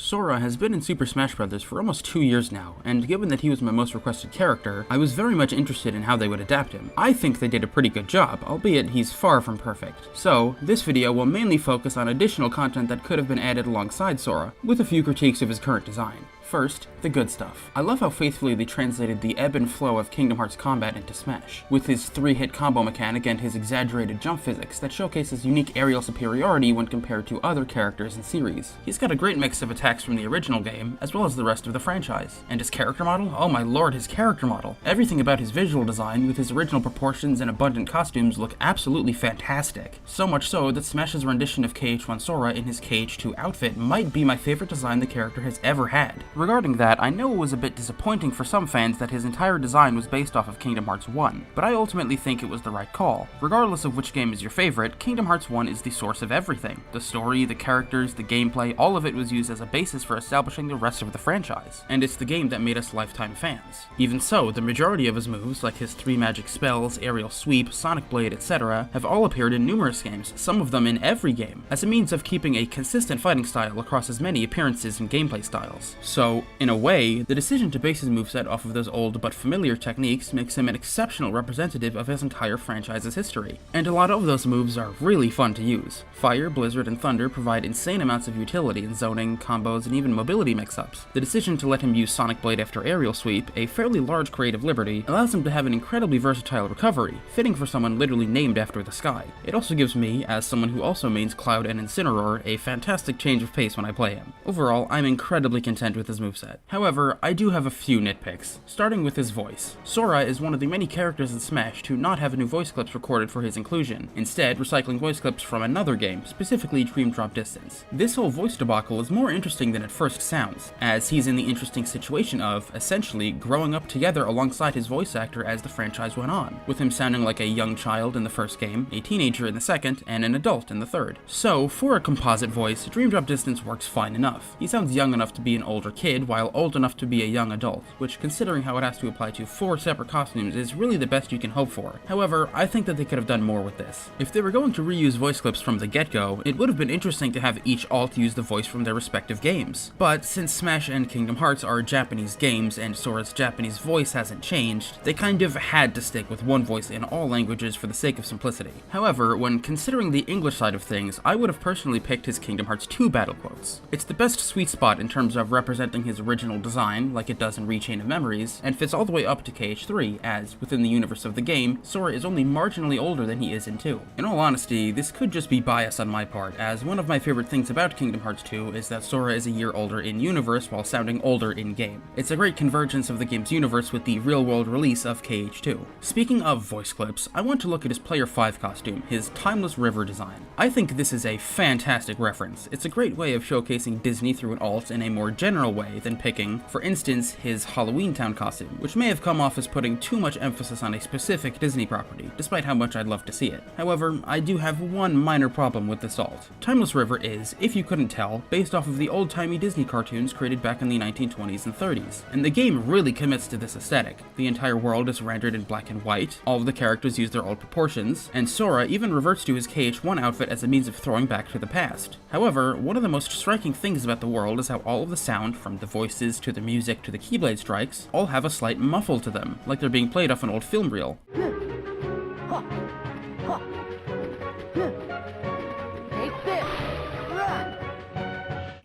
Sora has been in Super Smash Bros. For almost 2 years now, and given that he was my most requested character, I was very much interested in how they would adapt him. I think they did a pretty good job, albeit he's far from perfect. So, this video will mainly focus on additional content that could have been added alongside Sora, with a few critiques of his current design. First, the good stuff. I love how faithfully they translated the ebb and flow of Kingdom Hearts combat into Smash, with his 3-hit combo mechanic and his exaggerated jump physics that showcases unique aerial superiority when compared to other characters in series. He's got a great mix of attacks from the original game, as well as the rest of the franchise. And his character model? Oh my lord, his character model! Everything about his visual design, with his original proportions and abundant costumes, look absolutely fantastic. So much so that Smash's rendition of KH1 Sora in his KH2 outfit might be my favorite design the character has ever had. Regarding that, I know it was a bit disappointing for some fans that his entire design was based off of Kingdom Hearts 1, but I ultimately think it was the right call. Regardless of which game is your favorite, Kingdom Hearts 1 is the source of everything. The story, the characters, the gameplay, all of it was used as a basis for establishing the rest of the franchise, and it's the game that made us lifetime fans. Even so, the majority of his moves, like his 3 magic spells, aerial sweep, sonic blade, etc., have all appeared in numerous games, some of them in every game, as a means of keeping a consistent fighting style across as many appearances and gameplay styles. So, in a way, the decision to base his moveset off of those old but familiar techniques makes him an exceptional representative of his entire franchise's history. And a lot of those moves are really fun to use. Fire, Blizzard, and Thunder provide insane amounts of utility in zoning, combos, and even mobility mix-ups. The decision to let him use Sonic Blade after Aerial Sweep, a fairly large creative liberty, allows him to have an incredibly versatile recovery, fitting for someone literally named after the sky. It also gives me, as someone who also mains Cloud and Incineroar, a fantastic change of pace when I play him. Overall, I'm incredibly content with his moveset. However, I do have a few nitpicks, starting with his voice. Sora is one of the many characters in Smash to not have new voice clips recorded for his inclusion, instead recycling voice clips from another game, specifically Dream Drop Distance. This whole voice debacle is more interesting than it first sounds, as he's in the interesting situation of, essentially, growing up together alongside his voice actor as the franchise went on, with him sounding like a young child in the first game, a teenager in the second, and an adult in the third. So, for a composite voice, Dream Drop Distance works fine enough. He sounds young enough to be an older kid, while old enough to be a young adult, which, considering how it has to apply to 4 separate costumes, is really the best you can hope for. However, I think that they could have done more with this. If they were going to reuse voice clips from the get-go, it would have been interesting to have each alt use the voice from their respective games. But since Smash and Kingdom Hearts are Japanese games and Sora's Japanese voice hasn't changed, they kind of had to stick with one voice in all languages for the sake of simplicity. However, when considering the English side of things, I would have personally picked his Kingdom Hearts 2 battle quotes. It's the best sweet spot in terms of representing his original design, like it does in Rechain of Memories, and fits all the way up to KH3, as, within the universe of the game, Sora is only marginally older than he is in 2. In all honesty, this could just be bias on my part, as one of my favorite things about Kingdom Hearts 2 is that Sora is a year older in universe while sounding older in game. It's a great convergence of the game's universe with the real-world release of KH2. Speaking of voice clips, I want to look at his Player 5 costume, his Timeless River design. I think this is a fantastic reference. It's a great way of showcasing Disney through an alt in a more general way than picking, for instance, his Halloween Town costume, which may have come off as putting too much emphasis on a specific Disney property, despite how much I'd love to see it. However, I do have one minor problem with this alt. Timeless River is, if you couldn't tell, based off of the old-timey Disney cartoons created back in the 1920s and 30s, and the game really commits to this aesthetic. The entire world is rendered in black and white, all of the characters use their old proportions, and Sora even reverts to his KH1 outfit as a means of throwing back to the past. However, one of the most striking things about the world is how all of the sound, from the voices to the music to the Keyblade strikes, all have a slight muffle to them, like they're being played off an old film reel.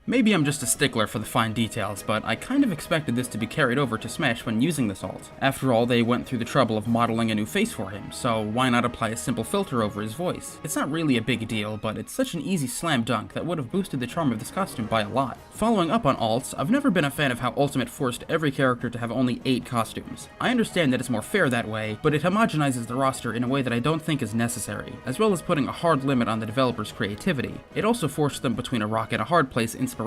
Maybe I'm just a stickler for the fine details, but I kind of expected this to be carried over to Smash when using this alt. After all, they went through the trouble of modeling a new face for him, so why not apply a simple filter over his voice? It's not really a big deal, but it's such an easy slam dunk that would have boosted the charm of this costume by a lot. Following up on alts, I've never been a fan of how Ultimate forced every character to have only 8 costumes. I understand that it's more fair that way, but it homogenizes the roster in a way that I don't think is necessary, as well as putting a hard limit on the developer's creativity. It also forced them between a rock and a hard place inspiration-wise,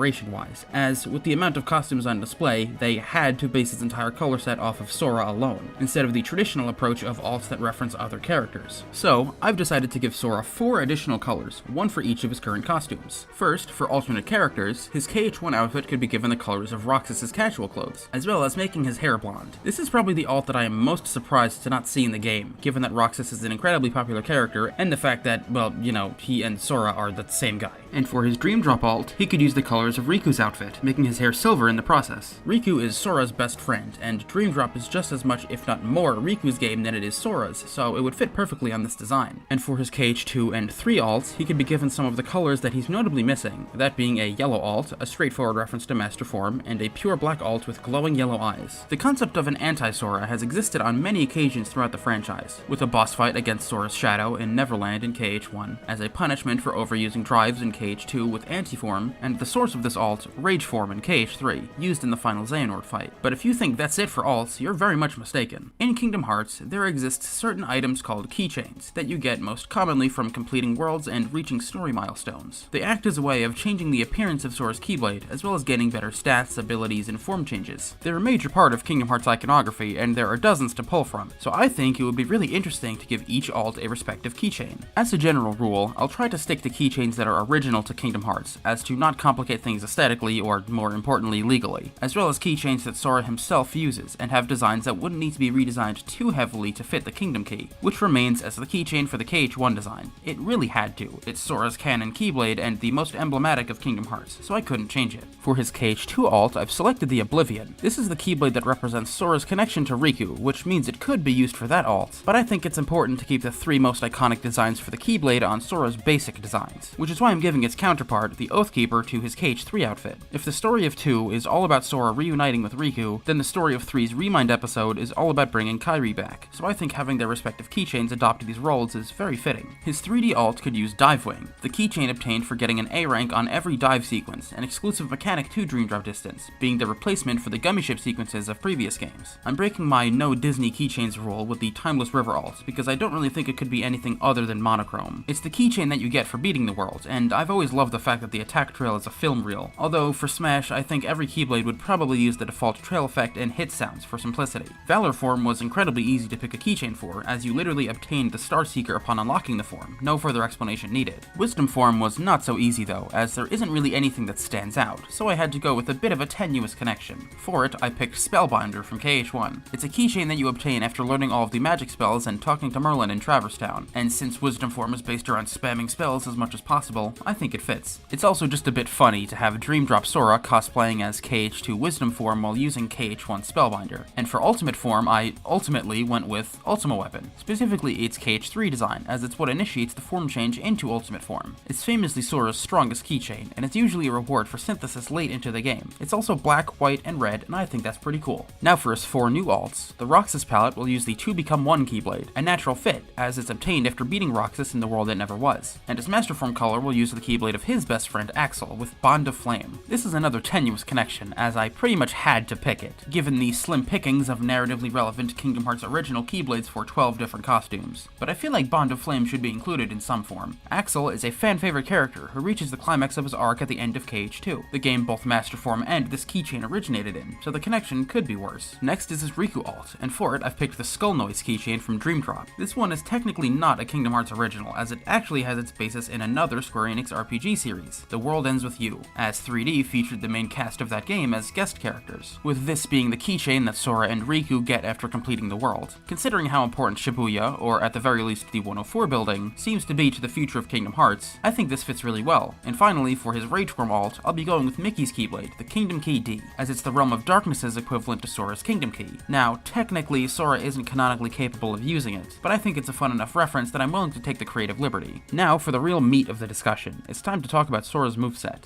as, with the amount of costumes on display, they had to base its entire color set off of Sora alone, instead of the traditional approach of alts that reference other characters. So, I've decided to give Sora 4 additional colors, one for each of his current costumes. First, for alternate characters, his KH1 outfit could be given the colors of Roxas' casual clothes, as well as making his hair blonde. This is probably the alt that I am most surprised to not see in the game, given that Roxas is an incredibly popular character, and the fact that, well, you know, he and Sora are the same guy. And for his Dream Drop alt, he could use the colors colors of Riku's outfit, making his hair silver in the process. Riku is Sora's best friend, and Dream Drop is just as much, if not more, Riku's game than it is Sora's, so it would fit perfectly on this design. And for his KH2 and 3 alts, he could be given some of the colors that he's notably missing, that being a yellow alt, a straightforward reference to Master Form, and a pure black alt with glowing yellow eyes. The concept of an anti-Sora has existed on many occasions throughout the franchise, with a boss fight against Sora's shadow in Neverland in KH1, as a punishment for overusing drives in KH2 with Anti-Form, and the source of this alt, Rage Form in KH3, used in the final Xehanort fight. But if you think that's it for alts, you're very much mistaken. In Kingdom Hearts, there exists certain items called keychains, that you get most commonly from completing worlds and reaching story milestones. They act as a way of changing the appearance of Sora's Keyblade, as well as getting better stats, abilities, and form changes. They're a major part of Kingdom Hearts iconography, and there are dozens to pull from, so I think it would be really interesting to give each alt a respective keychain. As a general rule, I'll try to stick to keychains that are original to Kingdom Hearts, as to not complicate things aesthetically or, more importantly, legally, as well as keychains that Sora himself uses, and have designs that wouldn't need to be redesigned too heavily to fit the Kingdom Key, which remains as the keychain for the KH1 design. It really had to. It's Sora's canon Keyblade and the most emblematic of Kingdom Hearts, so I couldn't change it. For his KH2 alt, I've selected the Oblivion. This is the Keyblade that represents Sora's connection to Riku, which means it could be used for that alt, but I think it's important to keep the 3 most iconic designs for the Keyblade on Sora's basic designs, which is why I'm giving its counterpart, the Oathkeeper, to his KH3 outfit. If the story of 2 is all about Sora reuniting with Riku, then the story of 3's Remind episode is all about bringing Kairi back, so I think having their respective keychains adopt to these roles is very fitting. His 3D alt could use Dive Wing, the keychain obtained for getting an A rank on every dive sequence, an exclusive mechanic to Dream Drop Distance, being the replacement for the Gummy Ship sequences of previous games. I'm breaking my no Disney keychains rule with the Timeless River alt, because I don't really think it could be anything other than monochrome. It's the keychain that you get for beating the world, and I've always loved the fact that the attack trail is a film reel, although for Smash I think every Keyblade would probably use the default trail effect and hit sounds for simplicity. Valor Form was incredibly easy to pick a keychain for, as you literally obtained the Star Seeker upon unlocking the form, no further explanation needed. Wisdom Form was not so easy though, as there isn't really anything that stands out, so I had to go with a bit of a tenuous connection. For it, I picked Spellbinder from KH1. It's a keychain that you obtain after learning all of the magic spells and talking to Merlin in Traverse Town, and since Wisdom Form is based around spamming spells as much as possible, I think it fits. It's also just a bit funny to have Dream Drop Sora cosplaying as KH2 Wisdom Form while using KH1 Spellbinder, and for Ultimate Form, I ultimately went with Ultima Weapon, specifically its KH3 design, as it's what initiates the form change into Ultimate Form. It's famously Sora's strongest keychain, and it's usually a reward for synthesis late into the game. It's also black, white, and red, and I think that's pretty cool. Now for his 4 new alts, the Roxas palette will use the 2 Become 1 Keyblade, a natural fit, as it's obtained after beating Roxas in the world it never was, and his Master Form color will use the Keyblade of his best friend Axel with Bond of Flame. This is another tenuous connection, as I pretty much had to pick it, given the slim pickings of narratively relevant Kingdom Hearts original Keyblades for 12 different costumes, but I feel like Bond of Flame should be included in some form. Axel is a fan-favorite character who reaches the climax of his arc at the end of KH2, the game both Master Form and this keychain originated in, so the connection could be worse. Next is his Riku alt, and for it I've picked the Skull Noise keychain from Dream Drop. This one is technically not a Kingdom Hearts original, as it actually has its basis in another Square Enix RPG series, The World Ends With You, as 3D featured the main cast of that game as guest characters, with this being the keychain that Sora and Riku get after completing the world. Considering how important Shibuya, or at the very least the 104 building, seems to be to the future of Kingdom Hearts, I think this fits really well. And finally, for his Rage Form alt, I'll be going with Mickey's Keyblade, the Kingdom Key D, as it's the Realm of Darkness's equivalent to Sora's Kingdom Key. Now, technically, Sora isn't canonically capable of using it, but I think it's a fun enough reference that I'm willing to take the creative liberty. Now, for the real meat of the discussion, it's time to talk about Sora's moveset.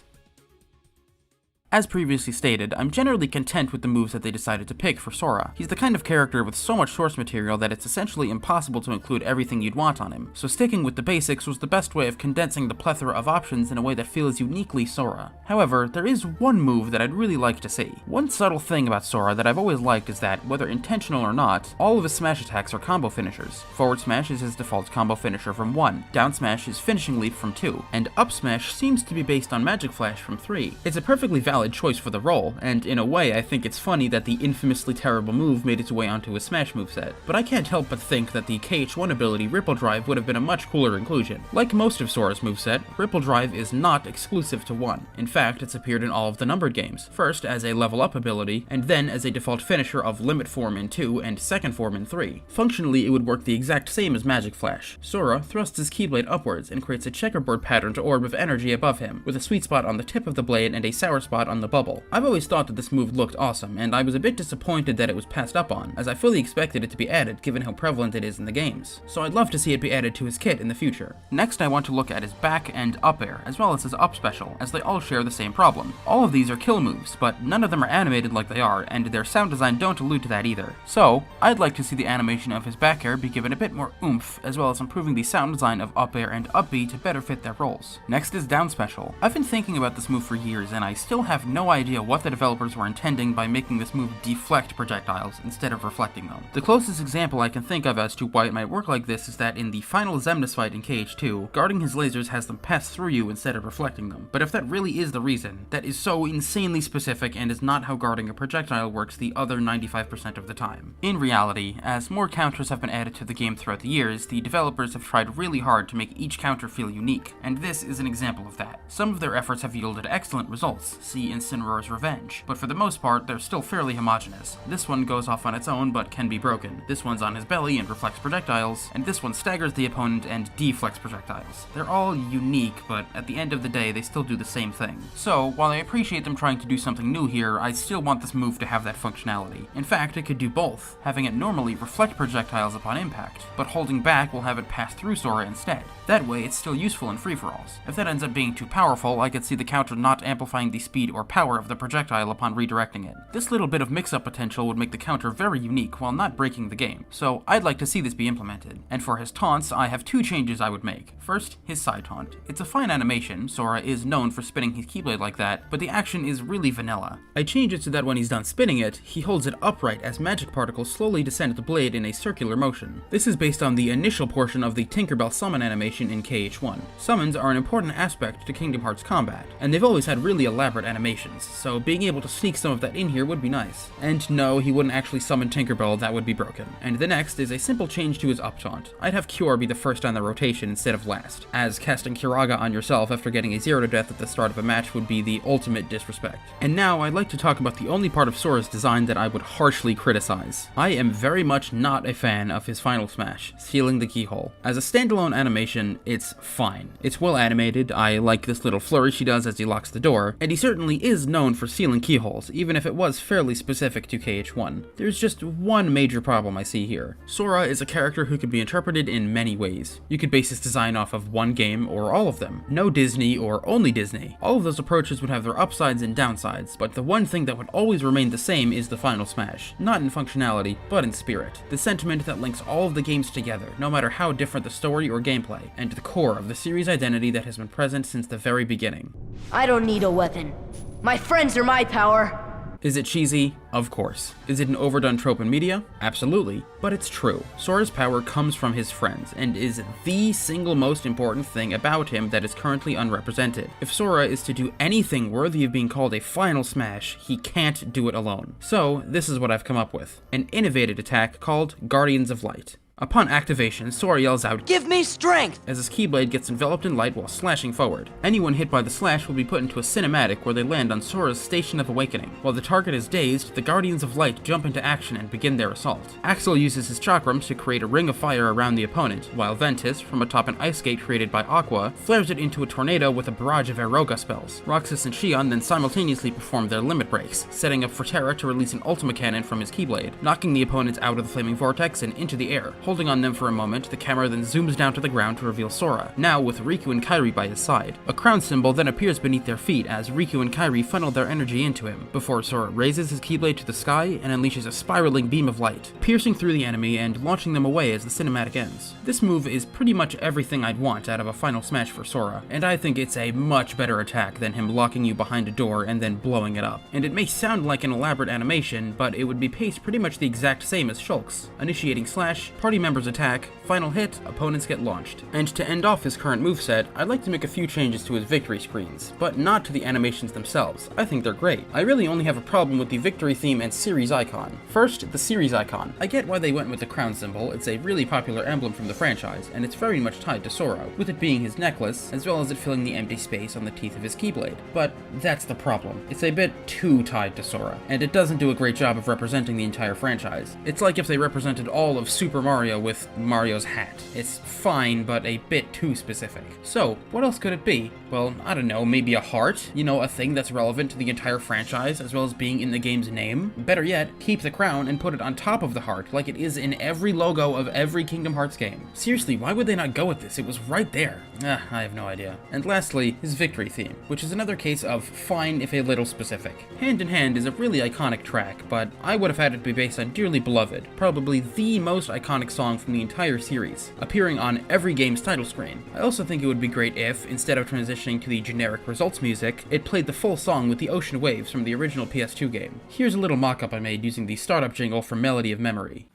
As previously stated, I'm generally content with the moves that they decided to pick for Sora. He's the kind of character with so much source material that it's essentially impossible to include everything you'd want on him, so sticking with the basics was the best way of condensing the plethora of options in a way that feels uniquely Sora. However, there is one move that I'd really like to see. One subtle thing about Sora that I've always liked is that, whether intentional or not, all of his smash attacks are combo finishers. Forward smash is his default combo finisher from 1, down smash is finishing leap from 2, and up smash seems to be based on magic flash from 3. It's a perfectly valid valid choice for the role, and in a way I think it's funny that the infamously terrible move made its way onto his Smash moveset. But I can't help but think that the KH1 ability Ripple Drive would have been a much cooler inclusion. Like most of Sora's moveset, Ripple Drive is not exclusive to 1. In fact, it's appeared in all of the numbered games, first as a level up ability, and then as a default finisher of Limit Form in 2 and Second Form in 3. Functionally, it would work the exact same as Magic Flash. Sora thrusts his Keyblade upwards and creates a checkerboard patterned orb of energy above him, with a sweet spot on the tip of the blade and a sour spot on the bubble. I've always thought that this move looked awesome, and I was a bit disappointed that it was passed up on, as I fully expected it to be added given how prevalent it is in the games. So I'd love to see it be added to his kit in the future. Next, I want to look at his back and up air, as well as his up special, as they all share the same problem. All of these are kill moves, but none of them are animated like they are, and their sound design don't allude to that either. So, I'd like to see the animation of his back air be given a bit more oomph, as well as improving the sound design of up air and up B to better fit their roles. Next is down special. I've been thinking about this move for years, and I still have no idea what the developers were intending by making this move deflect projectiles instead of reflecting them. The closest example I can think of as to why it might work like this is that in the final Xemnas fight in KH2, guarding his lasers has them pass through you instead of reflecting them. But if that really is the reason, that is so insanely specific and is not how guarding a projectile works the other 95% of the time. In reality, as more counters have been added to the game throughout the years, the developers have tried really hard to make each counter feel unique, and this is an example of that. Some of their efforts have yielded excellent results, see Incineroar's Revenge, but for the most part, they're still fairly homogeneous. This one goes off on its own but can be broken. This one's on his belly and reflects projectiles, and this one staggers the opponent and deflects projectiles. They're all unique, but at the end of the day, they still do the same thing. So, while I appreciate them trying to do something new here, I still want this move to have that functionality. In fact, it could do both, having it normally reflect projectiles upon impact, but holding back will have it pass through Sora instead. That way, it's still useful in free-for-alls. If that ends up being too powerful, I could see the counter not amplifying the speed or power of the projectile upon redirecting it. This little bit of mix-up potential would make the counter very unique while not breaking the game, so I'd like to see this be implemented. And for his taunts, I have 2 changes I would make. First, his side taunt. It's a fine animation, Sora is known for spinning his Keyblade like that, but the action is really vanilla. I change it so that when he's done spinning it, he holds it upright as magic particles slowly descend the blade in a circular motion. This is based on the initial portion of the Tinkerbell summon animation in KH1. Summons are an important aspect to Kingdom Hearts combat, and they've always had really elaborate animations, so being able to sneak some of that in here would be nice. And no, he wouldn't actually summon Tinkerbell, that would be broken. And the next is a simple change to his up taunt. I'd have Cure be the first on the rotation instead of last, as casting Curaga on yourself after getting a 0 to death at the start of a match would be the ultimate disrespect. And now I'd like to talk about the only part of Sora's design that I would harshly criticize. I am very much not a fan of his final smash, sealing the keyhole. As a standalone animation, it's fine. It's well animated, I like this little flourish he does as he locks the door, and he certainly is known for sealing keyholes, even if it was fairly specific to KH1. There's just one major problem I see here. Sora is a character who can be interpreted in many ways. You could base his design off of one game or all of them. No Disney or only Disney. All of those approaches would have their upsides and downsides, but the one thing that would always remain the same is the final smash. Not in functionality, but in spirit. The sentiment that links all of the games together, no matter how different the story or gameplay, and the core of the series' identity that has been present since the very beginning. I don't need a weapon. My friends are my power. Is it cheesy? Of course. Is it an overdone trope in media? Absolutely. But it's true. Sora's power comes from his friends, and is the single most important thing about him that is currently unrepresented. If Sora is to do anything worthy of being called a final smash, he can't do it alone. So, this is what I've come up with. An innovative attack called Guardians of Light. Upon activation, Sora yells out, "Give me strength!" as his Keyblade gets enveloped in light while slashing forward. Anyone hit by the slash will be put into a cinematic where they land on Sora's Station of Awakening. While the target is dazed, the Guardians of Light jump into action and begin their assault. Axel uses his chakrams to create a ring of fire around the opponent, while Ventus, from atop an ice skate created by Aqua, flares it into a tornado with a barrage of Aeroga spells. Roxas and Xion then simultaneously perform their limit breaks, setting up for Terra to release an Ultima Cannon from his Keyblade, knocking the opponents out of the flaming vortex and into the air. Holding on them for a moment, the camera then zooms down to the ground to reveal Sora, now with Riku and Kairi by his side. A crown symbol then appears beneath their feet as Riku and Kairi funnel their energy into him, before Sora raises his Keyblade to the sky and unleashes a spiraling beam of light, piercing through the enemy and launching them away as the cinematic ends. This move is pretty much everything I'd want out of a final smash for Sora, and I think it's a much better attack than him locking you behind a door and then blowing it up. And it may sound like an elaborate animation, but it would be paced pretty much the exact same as Shulk's. Initiating slash, party members attack, final hit, opponents get launched. And to end off his current moveset, I'd like to make a few changes to his victory screens, but not to the animations themselves. I think they're great. I really only have a problem with the victory theme and series icon. First, the series icon. I get why they went with the crown symbol. It's a really popular emblem from the franchise, and it's very much tied to Sora, with it being his necklace, as well as it filling the empty space on the teeth of his Keyblade. But that's the problem. It's a bit too tied to Sora, and it doesn't do a great job of representing the entire franchise. It's like if they represented all of Super Mario with Mario's hat. It's fine, but a bit too specific. So, what else could it be? Well, I don't know, maybe a heart? You know, a thing that's relevant to the entire franchise, as well as being in the game's name? Better yet, keep the crown and put it on top of the heart, like it is in every logo of every Kingdom Hearts game. Seriously, why would they not go with this? It was right there. I have no idea. And lastly, his victory theme, which is another case of fine if a little specific. Hand in Hand is a really iconic track, but I would have had it be based on Dearly Beloved, probably the most iconic song from the entire series, appearing on every game's title screen. I also think it would be great if, instead of transitioning to the generic results music, it played the full song with the ocean waves from the original PS2 game. Here's a little mock-up I made using the startup jingle from Melody of Memory.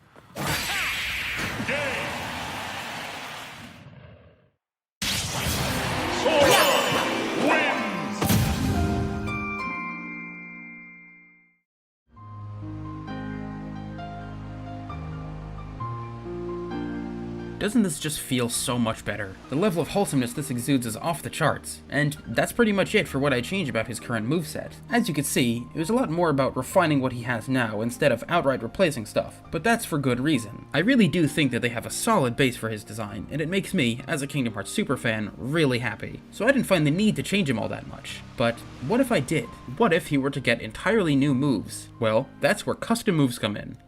Doesn't this just feel so much better? The level of wholesomeness this exudes is off the charts, and that's pretty much it for what I changed about his current moveset. As you can see, it was a lot more about refining what he has now instead of outright replacing stuff, but that's for good reason. I really do think that they have a solid base for his design, and it makes me, as a Kingdom Hearts superfan, really happy. So I didn't find the need to change him all that much. But what if I did? What if he were to get entirely new moves? Well, that's where custom moves come in.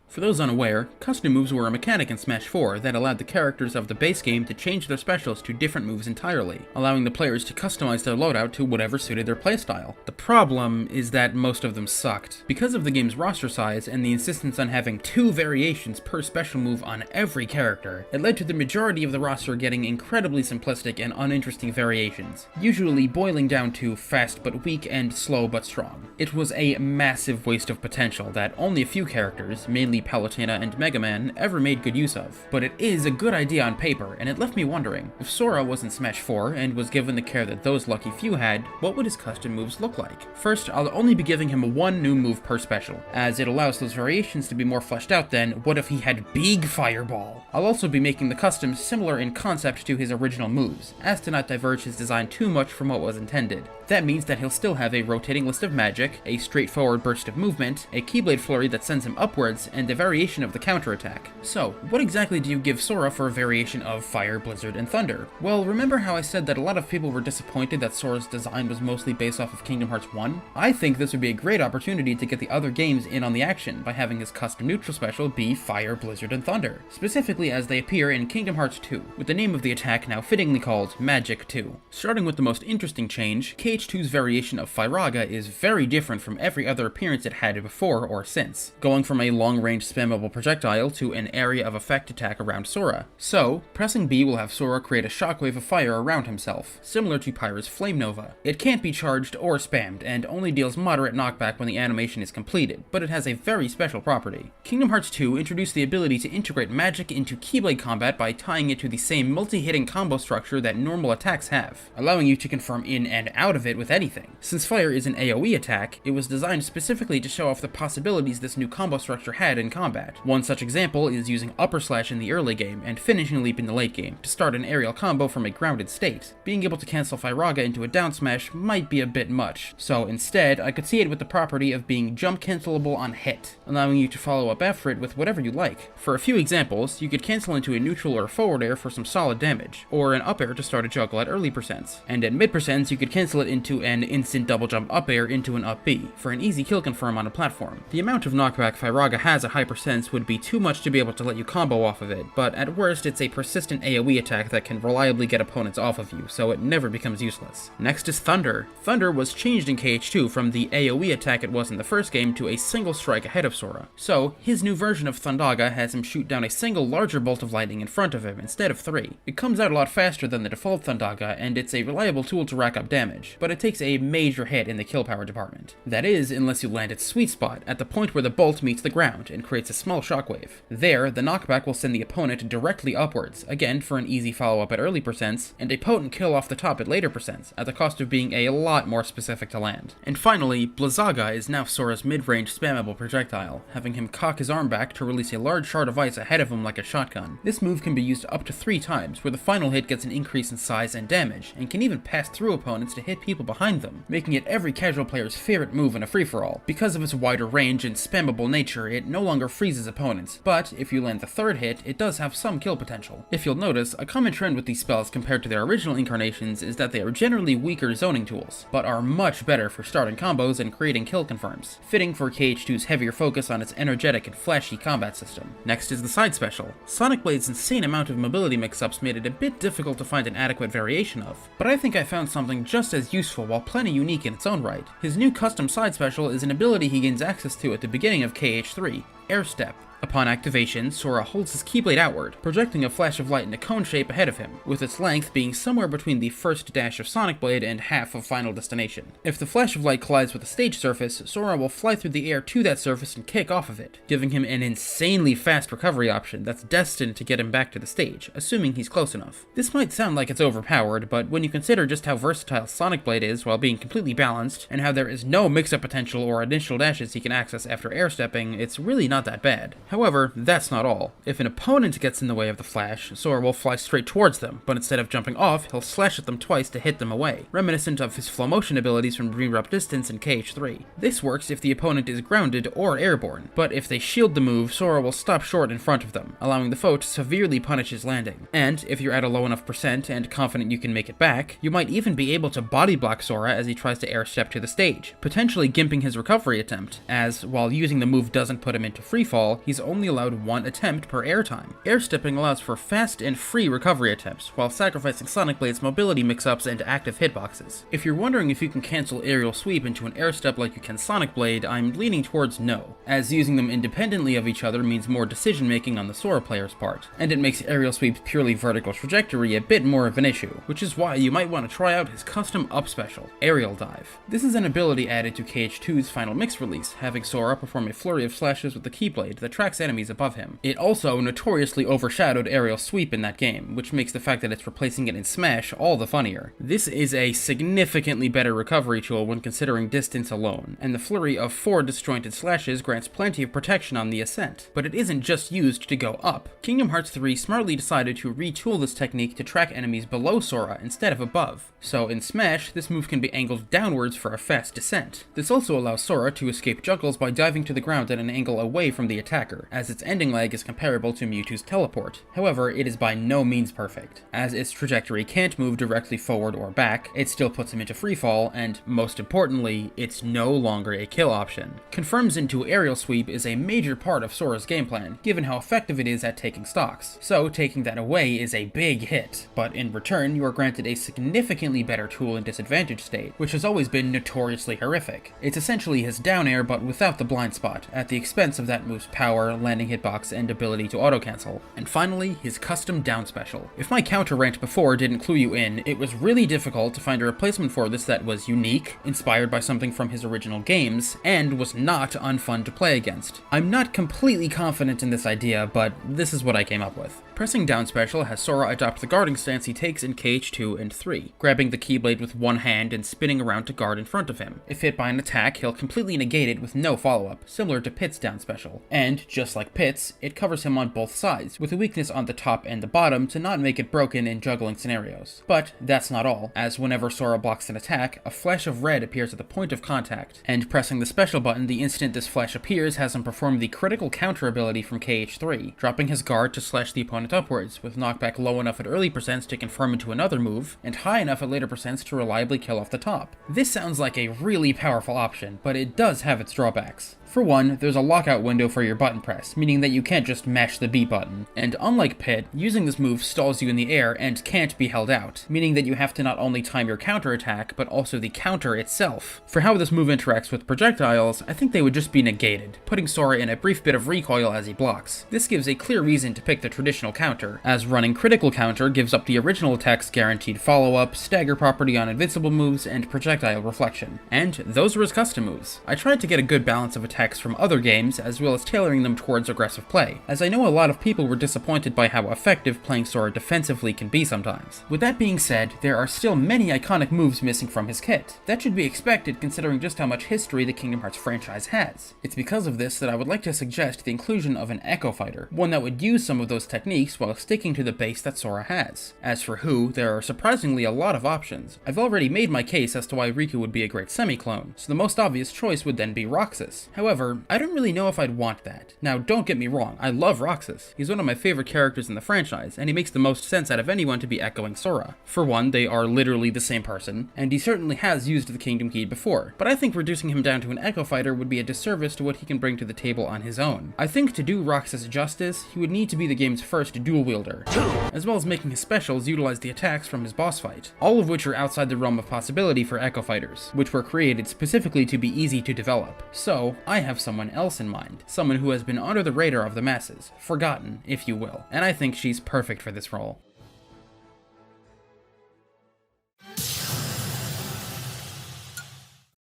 For those unaware, custom moves were a mechanic in Smash 4 that allowed the characters of the base game to change their specials to different moves entirely, allowing the players to customize their loadout to whatever suited their playstyle. The problem is that most of them sucked. Because of the game's roster size and the insistence on having 2 variations per special move on every character, it led to the majority of the roster getting incredibly simplistic and uninteresting variations, usually boiling down to fast but weak and slow but strong. It was a massive waste of potential that only a few characters, mainly Palutena and Mega Man, ever made good use of. But it is a good idea on paper, and it left me wondering, if Sora was in Smash 4 and was given the care that those lucky few had, what would his custom moves look like? First, I'll only be giving him 1 new move per special, as it allows those variations to be more fleshed out than what if he had Big Fireball. I'll also be making the customs similar in concept to his original moves, as to not diverge his design too much from what was intended. That means that he'll still have a rotating list of magic, a straightforward burst of movement, a Keyblade flurry that sends him upwards, and a variation of the counterattack. So, what exactly do you give Sora for a variation of Fire, Blizzard, and Thunder? Well, remember how I said that a lot of people were disappointed that Sora's design was mostly based off of Kingdom Hearts 1? I think this would be a great opportunity to get the other games in on the action by having his custom neutral special be Fire, Blizzard, and Thunder, specifically as they appear in Kingdom Hearts 2, with the name of the attack now fittingly called Magic 2. Starting with the most interesting change, KH2's variation of Firaga is very different from every other appearance it had before or since, going from a long-range spammable projectile to an area of effect attack around Sora. So, pressing B will have Sora create a shockwave of fire around himself, similar to Pyra's Flame Nova. It can't be charged or spammed, and only deals moderate knockback when the animation is completed, but it has a very special property. Kingdom Hearts 2 introduced the ability to integrate magic into Keyblade combat by tying it to the same multi-hitting combo structure that normal attacks have, allowing you to confirm in and out of it with anything. Since fire is an AoE attack, it was designed specifically to show off the possibilities this new combo structure had in combat. One such example is using upper slash in the early game and finishing leap in the late game to start an aerial combo from a grounded state. Being able to cancel Firaga into a down smash might be a bit much, so instead I could see it with the property of being jump cancelable on hit, allowing you to follow up after it with whatever you like. For a few examples, you could cancel into a neutral or forward air for some solid damage, or an up air to start a juggle at early percents, and at mid percents you could cancel it into an instant double jump up air into an up B, for an easy kill confirm on a platform. The amount of knockback Firaga has at high percents would be too much to be able to let you combo off of it, but at worst it's a persistent AoE attack that can reliably get opponents off of you, so it never becomes useless. Next is Thunder. Thunder was changed in KH2 from the AoE attack it was in the first game to a single strike ahead of Sora. So, his new version of Thundaga has him shoot down a single larger bolt of lightning in front of him instead of 3. It comes out a lot faster than the default Thundaga, and it's a reliable tool to rack up damage, but it takes a major hit in the kill power department. That is, unless you land its sweet spot, at the point where the bolt meets the ground, and and creates a small shockwave. There, the knockback will send the opponent directly upwards, again for an easy follow-up at early percents, and a potent kill off the top at later percents, at the cost of being a lot more specific to land. And finally, Blizzaga is now Sora's mid-range spammable projectile, having him cock his arm back to release a large shard of ice ahead of him like a shotgun. This move can be used up to 3 times, where the final hit gets an increase in size and damage, and can even pass through opponents to hit people behind them, making it every casual player's favorite move in a free-for-all. Because of its wider range and spammable nature, it no longer freezes opponents, but if you land the 3rd hit, it does have some kill potential. If you'll notice, a common trend with these spells compared to their original incarnations is that they are generally weaker zoning tools, but are much better for starting combos and creating kill confirms, fitting for KH2's heavier focus on its energetic and flashy combat system. Next is the side special. Sonic Blade's insane amount of mobility mix-ups made it a bit difficult to find an adequate variation of, but I think I found something just as useful while plenty unique in its own right. His new custom side special is an ability he gains access to at the beginning of KH3, Air Step. Upon activation, Sora holds his Keyblade outward, projecting a flash of light in a cone shape ahead of him, with its length being somewhere between the first dash of Sonic Blade and half of Final Destination. If the flash of light collides with a stage surface, Sora will fly through the air to that surface and kick off of it, giving him an insanely fast recovery option that's destined to get him back to the stage, assuming he's close enough. This might sound like it's overpowered, but when you consider just how versatile Sonic Blade is while being completely balanced, and how there is no mix-up potential or initial dashes he can access after air stepping, it's really not that bad. However, that's not all. If an opponent gets in the way of the flash, Sora will fly straight towards them, but instead of jumping off, he'll slash at them twice to hit them away, reminiscent of his flow motion abilities from Dream Drop Distance in KH3. This works if the opponent is grounded or airborne, but if they shield the move, Sora will stop short in front of them, allowing the foe to severely punish his landing. And if you're at a low enough percent and confident you can make it back, you might even be able to body block Sora as he tries to air step to the stage, potentially gimping his recovery attempt, as while using the move doesn't put him into freefall, he's only allowed 1 attempt per air time. Air stepping allows for fast and free recovery attempts, while sacrificing Sonic Blade's mobility mix-ups and active hitboxes. If you're wondering if you can cancel aerial sweep into an air step like you can Sonic Blade, I'm leaning towards no, as using them independently of each other means more decision-making on the Sora player's part, and it makes aerial sweep's purely vertical trajectory a bit more of an issue, which is why you might want to try out his custom up special, Aerial Dive. This is an ability added to KH2's final mix release, having Sora perform a flurry of slashes with the Keyblade that tracks enemies above him. It also notoriously overshadowed aerial sweep in that game, which makes the fact that it's replacing it in Smash all the funnier. This is a significantly better recovery tool when considering distance alone, and the flurry of 4 disjointed slashes grants plenty of protection on the ascent, but it isn't just used to go up. Kingdom Hearts 3 smartly decided to retool this technique to track enemies below Sora instead of above, so in Smash, this move can be angled downwards for a fast descent. This also allows Sora to escape juggles by diving to the ground at an angle away from the attacker, as its ending lag is comparable to Mewtwo's teleport. However, it is by no means perfect. As its trajectory can't move directly forward or back, it still puts him into freefall, and most importantly, it's no longer a kill option. Confirms into aerial sweep is a major part of Sora's game plan, given how effective it is at taking stocks, so taking that away is a big hit, but in return you are granted a significantly better tool in disadvantage state, which has always been notoriously horrific. It's essentially his down air but without the blind spot, at the expense of that move's power, landing hitbox, and ability to auto-cancel. And finally, his custom down special. If my counter rant before didn't clue you in, it was really difficult to find a replacement for this that was unique, inspired by something from his original games, and was not unfun to play against. I'm not completely confident in this idea, but this is what I came up with. Pressing down special has Sora adopt the guarding stance he takes in KH2 and 3, grabbing the Keyblade with one hand and spinning around to guard in front of him. If hit by an attack, he'll completely negate it with no follow-up, similar to Pit's down special. And, just like Pit's, it covers him on both sides, with a weakness on the top and the bottom to not make it broken in juggling scenarios. But that's not all, as whenever Sora blocks an attack, a flash of red appears at the point of contact, and pressing the special button the instant this flash appears has him perform the critical counter ability from KH3, dropping his guard to slash the opponent upwards, with knockback low enough at early percents to confirm into another move, and high enough at later percents to reliably kill off the top. This sounds like a really powerful option, but it does have its drawbacks. For one, there's a lockout window for your button press, meaning that you can't just mash the B button. And unlike Pit, using this move stalls you in the air and can't be held out, meaning that you have to not only time your counter attack, but also the counter itself. For how this move interacts with projectiles, I think they would just be negated, putting Sora in a brief bit of recoil as he blocks. This gives a clear reason to pick the traditional counter, as running critical counter gives up the original attack's guaranteed follow-up, stagger property on invincible moves, and projectile reflection. And those were his custom moves. I tried to get a good balance of attack attacks from other games, as well as tailoring them towards aggressive play, as I know a lot of people were disappointed by how effective playing Sora defensively can be sometimes. With that being said, there are still many iconic moves missing from his kit. That should be expected considering just how much history the Kingdom Hearts franchise has. It's because of this that I would like to suggest the inclusion of an Echo Fighter, one that would use some of those techniques while sticking to the base that Sora has. As for who, there are surprisingly a lot of options. I've already made my case as to why Riku would be a great semi-clone, so the most obvious choice would then be Roxas. However, I don't really know if I'd want that. Now, don't get me wrong, I love Roxas. He's one of my favorite characters in the franchise, and he makes the most sense out of anyone to be echoing Sora. For one, they are literally the same person, and he certainly has used the Kingdom Key before, but I think reducing him down to an Echo Fighter would be a disservice to what he can bring to the table on his own. I think to do Roxas justice, he would need to be the game's first dual wielder, as well as making his specials utilize the attacks from his boss fight, all of which are outside the realm of possibility for Echo Fighters, which were created specifically to be easy to develop. So, I have someone else in mind, someone who has been under the radar of the masses, forgotten, if you will, and I think she's perfect for this role.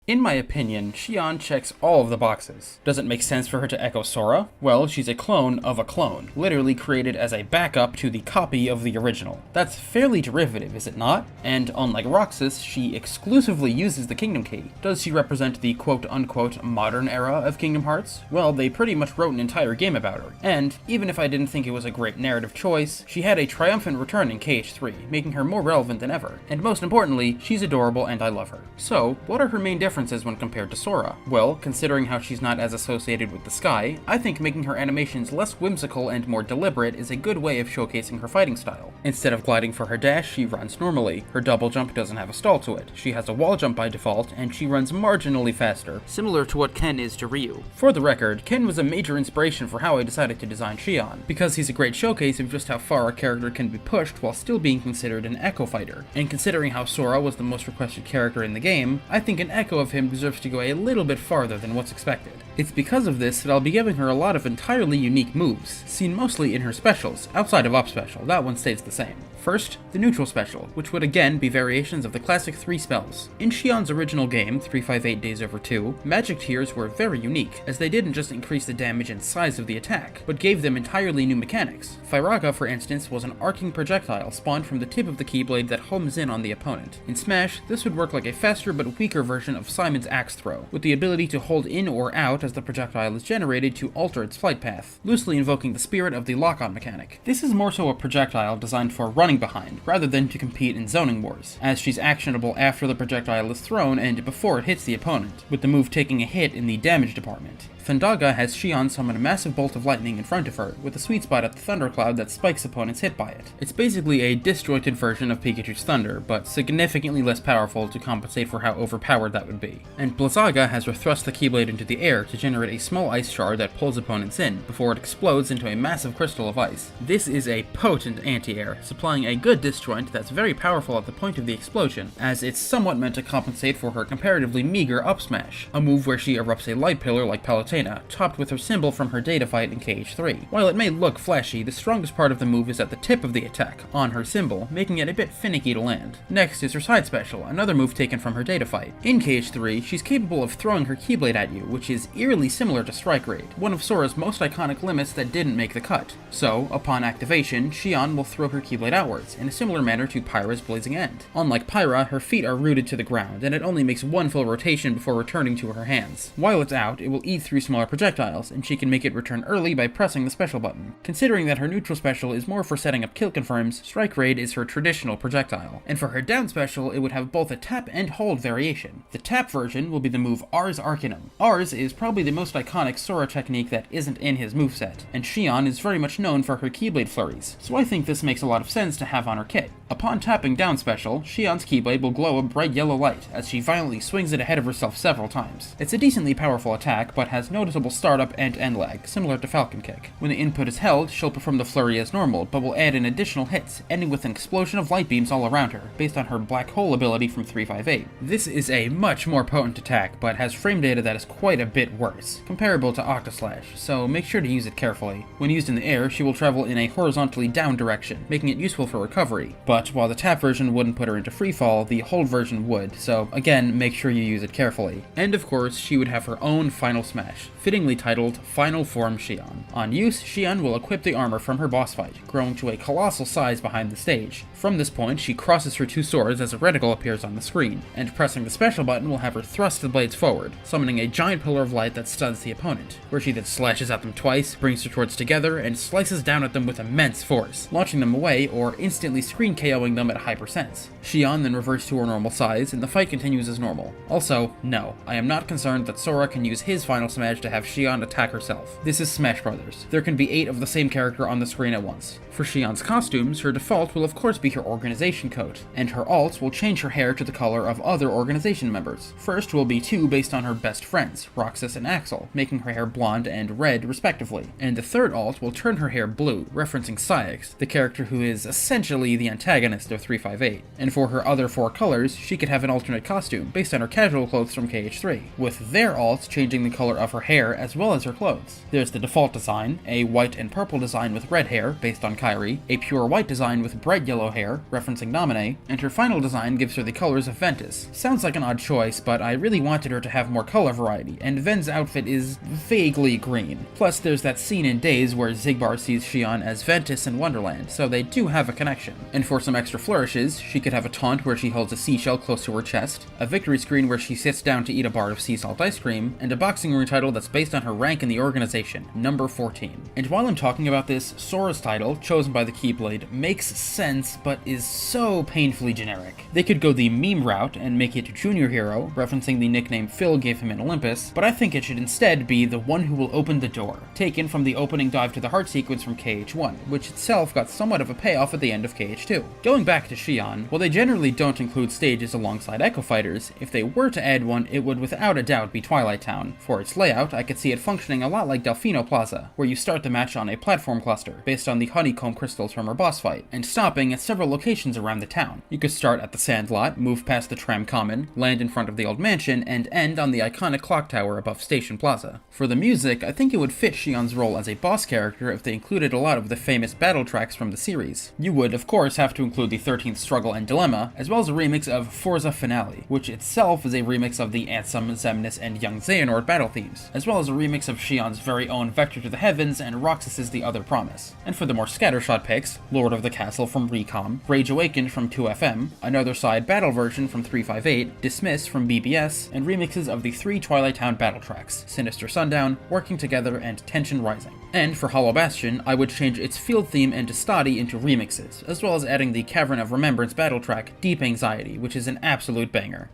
In my opinion, Xian checks all of the boxes. Does it make sense for her to echo Sora? Well, she's a clone of a clone, literally created as a backup to the copy of the original. That's fairly derivative, is it not? And unlike Roxas, she exclusively uses the Kingdom Key. Does she represent the quote-unquote modern era of Kingdom Hearts? Well, they pretty much wrote an entire game about her. And, even if I didn't think it was a great narrative choice, she had a triumphant return in KH3, making her more relevant than ever. And most importantly, she's adorable and I love her. So, what are her main differences when compared to Sora? Well, considering how she's not as associated with the sky, I think making her animations less whimsical and more deliberate is a good way of showcasing her fighting style. Instead of gliding for her dash, she runs normally. Her double jump doesn't have a stall to it. She has a wall jump by default, and she runs marginally faster, similar to what Ken is to Ryu. For the record, Ken was a major inspiration for how I decided to design Xian, because he's a great showcase of just how far a character can be pushed while still being considered an Echo Fighter. And considering how Sora was the most requested character in the game, I think an echo of him deserves to go a little bit farther than what's expected. It's because of this that I'll be giving her a lot of entirely unique moves, seen mostly in her specials, outside of Up Special, that one stays the same. First, the neutral special, which would again be variations of the classic 3 spells. In Xian's original game, 358 Days Over 2, magic tiers were very unique, as they didn't just increase the damage and size of the attack, but gave them entirely new mechanics. Firaga, for instance, was an arcing projectile spawned from the tip of the Keyblade that homes in on the opponent. In Smash, this would work like a faster but weaker version of Simon's axe throw, with the ability to hold in or out as the projectile is generated to alter its flight path, loosely invoking the spirit of the lock-on mechanic. This is more so a projectile designed for running behind, rather than to compete in zoning wars, as she's actionable after the projectile is thrown and before it hits the opponent, with the move taking a hit in the damage department. Thundaga has Xian summon a massive bolt of lightning in front of her, with a sweet spot at the thundercloud that spikes opponents hit by it. It's basically a disjointed version of Pikachu's thunder, but significantly less powerful to compensate for how overpowered that would be. And Blizzaga has her thrust the Keyblade into the air to generate a small ice shard that pulls opponents in, before it explodes into a massive crystal of ice. This is a potent anti-air, supplying a good disjoint that's very powerful at the point of the explosion, as it's somewhat meant to compensate for her comparatively meager up smash, a move where she erupts a light pillar like Palutena, topped with her symbol from her data fight in KH3. While it may look flashy, the strongest part of the move is at the tip of the attack, on her symbol, making it a bit finicky to land. Next is her side special, another move taken from her data fight. In KH3, she's capable of throwing her Keyblade at you, which is eerily similar to Strike Raid, one of Sora's most iconic limits that didn't make the cut. So, upon activation, Xian will throw her Keyblade outwards, in a similar manner to Pyra's Blazing End. Unlike Pyra, her feet are rooted to the ground, and it only makes one full rotation before returning to her hands. While it's out, it will eat through smaller projectiles, and she can make it return early by pressing the special button. Considering that her neutral special is more for setting up kill confirms, Strike Raid is her traditional projectile. And for her down special, it would have both a tap and hold variation. The tap version will be the move Ars Arcanum. Ars is probably the most iconic Sora technique that isn't in his moveset, and Xian is very much known for her Keyblade flurries, so I think this makes a lot of sense to have on her kit. Upon tapping down special, Xian's Keyblade will glow a bright yellow light, as she violently swings it ahead of herself several times. It's a decently powerful attack, but has noticeable startup and end lag, similar to Falcon Kick. When the input is held, she'll perform the flurry as normal, but will add in additional hits, ending with an explosion of light beams all around her, based on her Black Hole ability from 358. This is a much more potent attack, but has frame data that is quite a bit worse, comparable to Octoslash, so make sure to use it carefully. When used in the air, she will travel in a horizontally down direction, making it useful for recovery, but while the tap version wouldn't put her into freefall, the hold version would, so again, make sure you use it carefully. And of course, she would have her own final smash, fittingly titled Final Form Xion. On use, Xion will equip the armor from her boss fight, growing to a colossal size behind the stage. From this point, she crosses her two swords as a reticle appears on the screen, and pressing the special button will have her thrust the blades forward, summoning a giant pillar of light that stuns the opponent, where she then slashes at them twice, brings her swords together, and slices down at them with immense force, launching them away or instantly screen KOing them at high percents. Xion then reverts to her normal size, and the fight continues as normal. Also, no, I am not concerned that Sora can use his final smash to have Xion attack herself. This is Smash Brothers. There can be 8 of the same character on the screen at once. For Xion's costumes, her default will of course be her organization coat, and her alt will change her hair to the color of other organization members. First will be 2 based on her best friends, Roxas and Axel, making her hair blonde and red respectively, and the third alt will turn her hair blue, referencing Saix, the character who is essentially the antagonist of 358. And for her other 4 colors, she could have an alternate costume, based on her casual clothes from KH3, with their alts changing the color of her hair as well as her clothes. There's the default design, a white and purple design with red hair, based on Kairi, a pure white design with bright yellow hair, referencing Naminé, and her final design gives her the colors of Ventus. Sounds like an odd choice, but I really wanted her to have more color variety, and Ven's outfit is vaguely green. Plus there's that scene in Days where Xigbar sees Xion as Ventus in Wonderland, so they do have a connection. And for some extra flourishes, she could have a taunt where she holds a seashell close to her chest, a victory screen where she sits down to eat a bar of sea salt ice cream, and a boxing ring title that's based on her rank in the organization, number 14. And while I'm talking about this, Sora's title, chosen by the Keyblade, makes sense, but is so painfully generic. They could go the meme route and make it Junior Hero, referencing the nickname Phil gave him in Olympus, but I think it should instead be the one who will open the door, taken from the opening dive to the heart sequence from KH1, which itself got somewhat of a payoff at the end of KH2. Going back to Xion, while they generally don't include stages alongside Echo Fighters, if they were to add one, it would without a doubt be Twilight Town. For its layout, I could see it functioning a lot like Delfino Plaza, where you start the match on a platform cluster, based on the honeycomb crystals from her boss fight, and stopping at several locations around the town. You could start at the Sandlot, move past the Tram Common, land in front of the old mansion, and end on the iconic clock tower above Station Plaza. For the music, I think it would fit Xion's role as a boss character if they included a lot of the famous battle tracks from the series. You would, of course, have to include the 13th Struggle and Dilemma, as well as a remix of Forza Finale, which itself is a remix of the Ansem, Xemnas, and Young Xehanort battle themes, as well as a remix of Xion's very own Vector to the Heavens and Roxas's The Other Promise. And for the more scattershot picks, Lord of the Castle from Recom, Rage Awakened from 2FM, Another Side Battle version from 358, Dismiss from BBS, and remixes of the 3 Twilight Town battle tracks, Sinister Sundown, Working Together, and Tension Rising. And for Hollow Bastion, I would change its field theme and Stadi into remixes, as well as adding the Cavern of Remembrance battle track, Deep Anxiety, which is an absolute banger.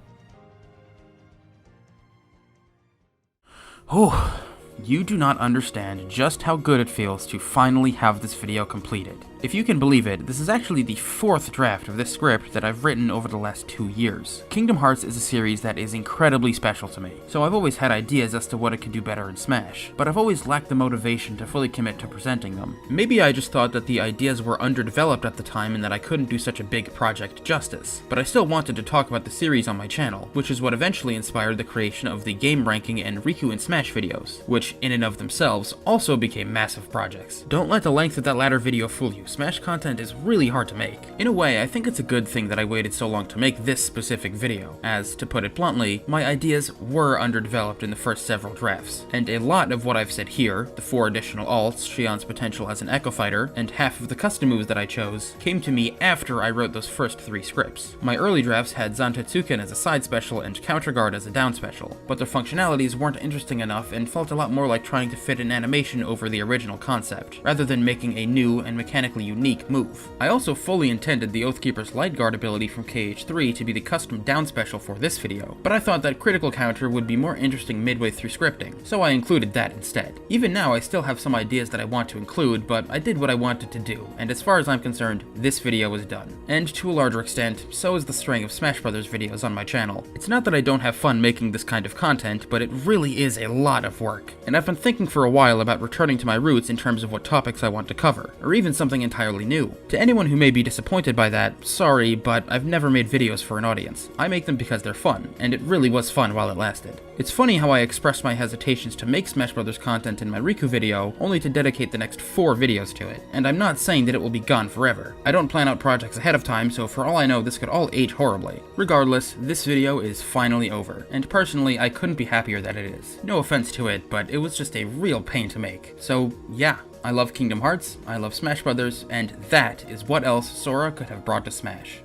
You do not understand just how good it feels to finally have this video completed. If you can believe it, this is actually the 4th draft of this script that I've written over the last 2 years. Kingdom Hearts is a series that is incredibly special to me, so I've always had ideas as to what it could do better in Smash, but I've always lacked the motivation to fully commit to presenting them. Maybe I just thought that the ideas were underdeveloped at the time and that I couldn't do such a big project justice, but I still wanted to talk about the series on my channel, which is what eventually inspired the creation of the game ranking and Riku and Smash videos, which in and of themselves also became massive projects. Don't let the length of that latter video fool you. Smash content is really hard to make. In a way, I think it's a good thing that I waited so long to make this specific video, as, to put it bluntly, my ideas were underdeveloped in the first several drafts, and a lot of what I've said here, the 4 additional alts, Xion's potential as an Echo Fighter, and half of the custom moves that I chose, came to me after I wrote those first 3 scripts. My early drafts had Zantetsuken as a side special and Counter Guard as a down special, but their functionalities weren't interesting enough and felt a lot more like trying to fit an animation over the original concept, rather than making a new and mechanically unique move. I also fully intended the Oathkeeper's Light Guard ability from KH3 to be the custom down special for this video, but I thought that Critical Counter would be more interesting midway through scripting, so I included that instead. Even now I still have some ideas that I want to include, but I did what I wanted to do, and as far as I'm concerned, this video is done. And to a larger extent, so is the string of Smash Brothers videos on my channel. It's not that I don't have fun making this kind of content, but it really is a lot of work, and I've been thinking for a while about returning to my roots in terms of what topics I want to cover, or even something entirely new. To anyone who may be disappointed by that, sorry, but I've never made videos for an audience. I make them because they're fun, and it really was fun while it lasted. It's funny how I expressed my hesitations to make Smash Bros. Content in my Riku video, only to dedicate the next 4 videos to it, and I'm not saying that it will be gone forever. I don't plan out projects ahead of time, so for all I know, this could all age horribly. Regardless, this video is finally over, and personally, I couldn't be happier that it is. No offense to it, but it was just a real pain to make. So yeah, I love Kingdom Hearts, I love Smash Brothers, and that is what else Sora could have brought to Smash.